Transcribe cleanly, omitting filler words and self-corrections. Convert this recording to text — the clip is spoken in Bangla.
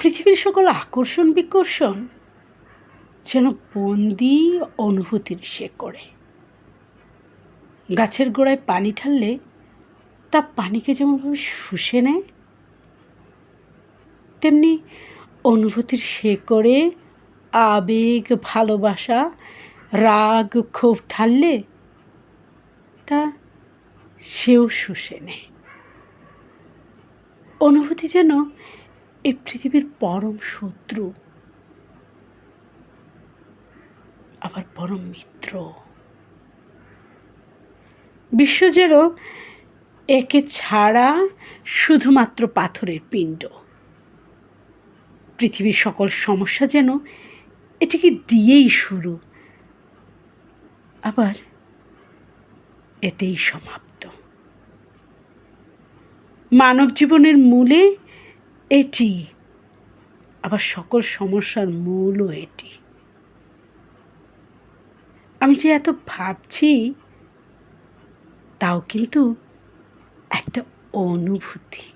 পৃথিবীর সকল আকর্ষণ বিকর্ষণ যেন বন্দি অনুভূতির শেকড়ে। গাছের গোড়ায় পানি ঢাললে তা পানিকে যেমনভাবে শুষে নেয়, তেমনি অনুভূতির শেকড়ে আবেগ, ভালোবাসা, রাগ, ক্ষোভ ঢাললে তা সেও শুষে নেয়। অনুভূতি যেন এই পৃথিবীর পরম শত্রু, আবার পরম মিত্র। বিশ্ব যেন একে ছাড়া শুধুমাত্র পাথরের পিণ্ড। পৃথিবীর সকল সমস্যা যেন এটিকে দিয়েই শুরু, আবার এতেই সমাপ্ত। মানব জীবনের মূলে এটি, আবার সকল সমস্যার মূলও এটি। আমি যে এত ভাবছি, তাও কিন্তু একটা অনুভূতি।